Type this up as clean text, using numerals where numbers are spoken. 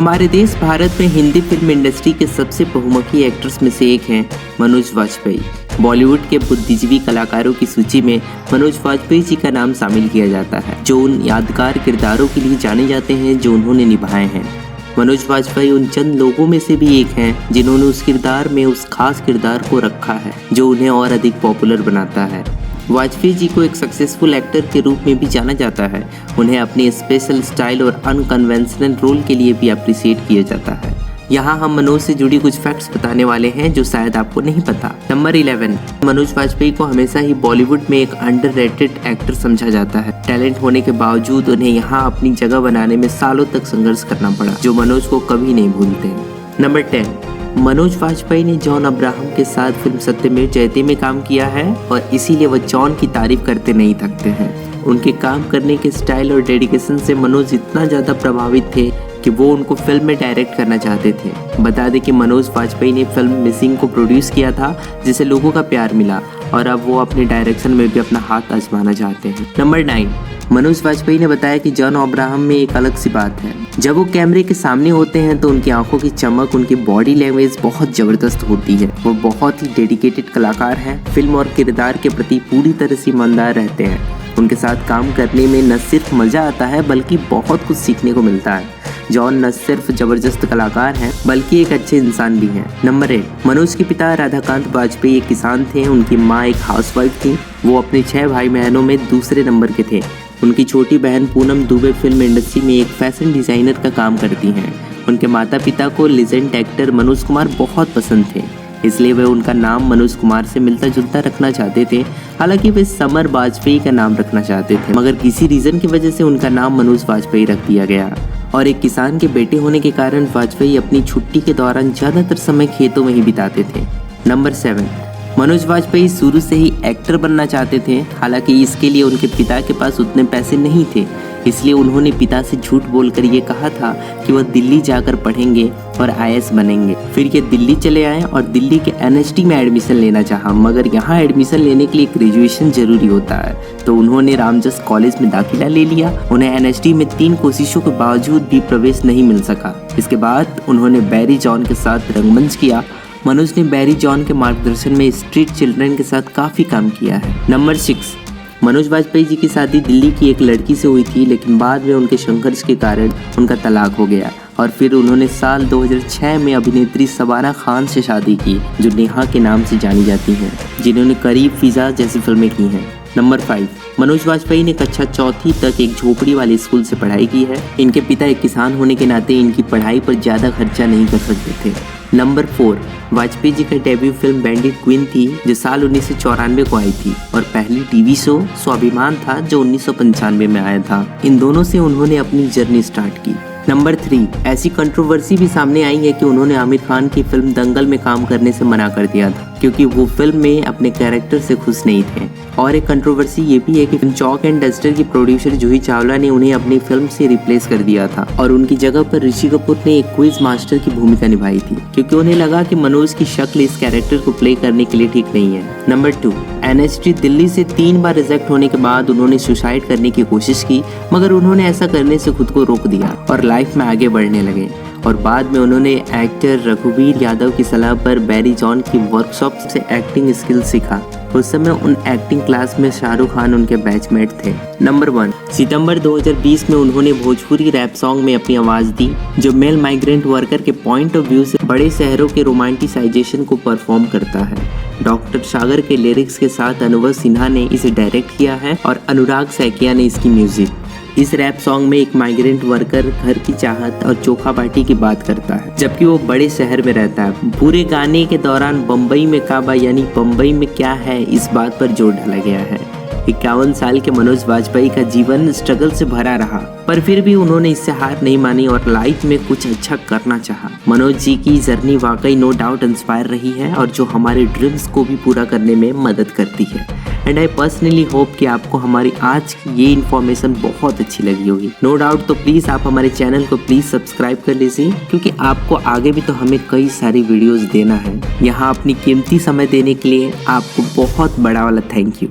हमारे देश भारत में हिंदी फिल्म इंडस्ट्री के सबसे बहुमुखी एक्टर्स में से एक हैं मनोज वाजपेयी। बॉलीवुड के बुद्धिजीवी कलाकारों की सूची में मनोज वाजपेयी जी का नाम शामिल किया जाता है, जो उन यादगार किरदारों के लिए जाने जाते हैं जो उन्होंने निभाए हैं। मनोज वाजपेयी उन चंद लोगों में से भी एक हैं जिन्होंने उस किरदार में उस खास किरदार को रखा है जो उन्हें और अधिक पॉपुलर बनाता है। वाजपेयी जी को एक सक्सेसफुल एक्टर के रूप में भी जाना जाता है। उन्हें अपने स्पेशल स्टाइल और अनकन्वेंशनल रोल के लिए भी अप्रिशिएट किया जाता है। यहाँ हम मनोज से जुड़ी कुछ फैक्ट्स बताने वाले हैं जो शायद आपको नहीं पता। नंबर 11, मनोज वाजपेयी को हमेशा ही बॉलीवुड में एक अंडररेटेड एक्टर समझा जाता है। टैलेंट होने के बावजूद उन्हें यहाँ अपनी जगह बनाने में सालों तक संघर्ष करना पड़ा, जो मनोज को कभी नहीं भूलते। नंबर 10, मनोज वाजपेयी ने जॉन अब्राहम के साथ फिल्म सत्यमेव जयते में काम किया है और इसीलिए वह जॉन की तारीफ करते नहीं थकते हैं। उनके काम करने के स्टाइल और डेडिकेशन से मनोज इतना ज़्यादा प्रभावित थे कि वो उनको फिल्म में डायरेक्ट करना चाहते थे। बता दें कि मनोज वाजपेयी ने फिल्म मिसिंग को प्रोड्यूस किया था, जिसे लोगों का प्यार मिला और अब वो अपने डायरेक्शन में भी अपना हाथ आजमाना चाहते हैं। नंबर 9, मनोज वाजपेयी ने बताया कि जॉन अब्राहम में एक अलग सी बात है। जब वो कैमरे के सामने होते हैं तो उनकी आंखों की चमक, उनकी बॉडी लैंग्वेज बहुत ज़बरदस्त होती है। वो बहुत ही डेडिकेटेड कलाकार हैं, फिल्म और किरदार के प्रति पूरी तरह से ईमानदार रहते हैं। उनके साथ काम करने में न सिर्फ मज़ा आता है बल्कि बहुत कुछ सीखने को मिलता है। जॉन न सिर्फ जबरदस्त कलाकार हैं बल्कि एक अच्छे इंसान भी हैं। नंबर 8, मनोज के पिता राधाकांत वाजपेयी एक किसान थे। उनकी माँ एक हाउसवाइफ थी। वो अपने 6 भाई बहनों में दूसरे नंबर के थे। उनकी छोटी बहन पूनम दुबे फिल्म इंडस्ट्री में एक फैशन डिज़ाइनर का काम करती हैं। उनके माता पिता को लीजेंड एक्टर मनोज कुमार बहुत पसंद थे, इसलिए वे उनका नाम मनोज कुमार से मिलता जुलता रखना चाहते थे। हालांकि वे समर वाजपेयी का नाम रखना चाहते थे, मगर किसी रीज़न की वजह से उनका नाम मनोज वाजपेयी रख दिया गया। और एक किसान के बेटे होने के कारण वाजपेयी अपनी छुट्टी के दौरान ज़्यादातर समय खेतों में ही बिताते थे। नंबर 7, मनोज वाजपेयी शुरू से ही एक्टर बनना चाहते थे। हालांकि इसके लिए उनके पिता के पास उतने पैसे नहीं थे, इसलिए उन्होंने पिता से झूठ बोलकर ये कहा था कि वह दिल्ली जाकर पढ़ेंगे और IAS बनेंगे। फिर ये दिल्ली चले आए और दिल्ली के NST में एडमिशन लेना चाहा, मगर यहाँ एडमिशन लेने के लिए ग्रेजुएशन जरूरी होता है, तो उन्होंने रामजस कॉलेज में दाखिला ले लिया। उन्हें NST में 3 कोशिशों के बावजूद भी प्रवेश नहीं मिल सका। इसके बाद उन्होंने बैरी जॉन के साथ रंगमंच किया। मनोज ने बैरी जॉन के मार्गदर्शन में स्ट्रीट चिल्ड्रन के साथ काफ़ी काम किया है। नंबर 6, मनोज वाजपेयी जी की शादी दिल्ली की एक लड़की से हुई थी, लेकिन बाद में उनके संघर्ष के कारण उनका तलाक हो गया और फिर उन्होंने साल 2006 में अभिनेत्री शबाना खान से शादी की, जो नेहा के नाम से जानी जाती हैं, जिन्होंने करीब फिजा जैसी फिल्में की हैं। नंबर 5, मनोज वाजपेयी ने कक्षा 4वीं तक एक झोपड़ी वाले स्कूल से पढ़ाई की है। इनके पिता एक किसान होने के नाते इनकी पढ़ाई पर ज़्यादा खर्चा नहीं कर सकते थे। नंबर 4, वाजपेयी जी का डेब्यू फिल्म बैंडिट क्वीन थी, जो साल 1994 को आई थी, और पहली टीवी शो स्वाभिमान था जो 1995 में आया था। इन दोनों से उन्होंने अपनी जर्नी स्टार्ट की। नंबर 3, ऐसी कंट्रोवर्सी भी सामने आई है कि उन्होंने आमिर खान की फिल्म दंगल में काम करने से मना कर दिया था, क्योंकि वो फिल्म में अपने कैरेक्टर से खुश नहीं थे। और एक कंट्रोवर्सी ये भी है कि फिल्म चॉक एंड डस्टर की प्रोड्यूसर जूही चावला ने उन्हें अपनी फिल्म से रिप्लेस कर दिया था और उनकी जगह पर ऋषि कपूर ने एक क्विज मास्टर की भूमिका निभाई थी, क्योंकि उन्हें लगा कि मनोज की शक्ल इस कैरेक्टर को प्ले करने के लिए ठीक नहीं है। नंबर 2, NST दिल्ली से 3 बार रिजेक्ट होने के बाद उन्होंने सुसाइड करने की कोशिश की, मगर उन्होंने ऐसा करने से खुद को रोक दिया और लाइफ में आगे बढ़ने लगे। और बाद में उन्होंने एक्टर रघुवीर यादव की सलाह पर बैरी जॉन की वर्कशॉप से एक्टिंग स्किल सीखा। उस समय उन एक्टिंग क्लास में शाहरुख खान उनके बैचमेट थे। नंबर 1, सितंबर 2020 में उन्होंने भोजपुरी रैप सॉन्ग में अपनी आवाज़ दी, जो मेल माइग्रेंट वर्कर के पॉइंट ऑफ व्यू से बड़े शहरों के रोमांटिसाइजेशन को परफॉर्म करता है। डॉक्टर सागर के लिरिक्स के साथ अनुभव सिन्हा ने इसे डायरेक्ट किया है और अनुराग सैकिया ने इसकी म्यूजिक। इस रैप सॉन्ग में एक माइग्रेंट वर्कर घर की चाहत और चोखा बाटी की बात करता है, जबकि वो बड़े शहर में रहता है। पूरे गाने के दौरान बम्बई में काबा यानी बम्बई में क्या है, इस बात पर जोर डाला गया है। 51 साल के मनोज वाजपेयी का जीवन स्ट्रगल से भरा रहा, पर फिर भी उन्होंने इससे हार नहीं मानी और लाइफ में कुछ अच्छा करना चाहा। मनोज जी की जर्नी वाकई नो डाउट इंस्पायर रही है और जो हमारे ड्रीम्स को भी पूरा करने में मदद करती है। एंड आई पर्सनली होप कि आपको हमारी आज की ये इन्फॉर्मेशन बहुत अच्छी लगी होगी। नो डाउट तो प्लीज़ आप हमारे चैनल को प्लीज़ सब्सक्राइब कर लीजिए, क्योंकि आपको आगे भी तो हमें कई सारी वीडियोस देना है। यहाँ अपनी कीमती समय देने के लिए आपको बहुत बड़ा वाला थैंक यू।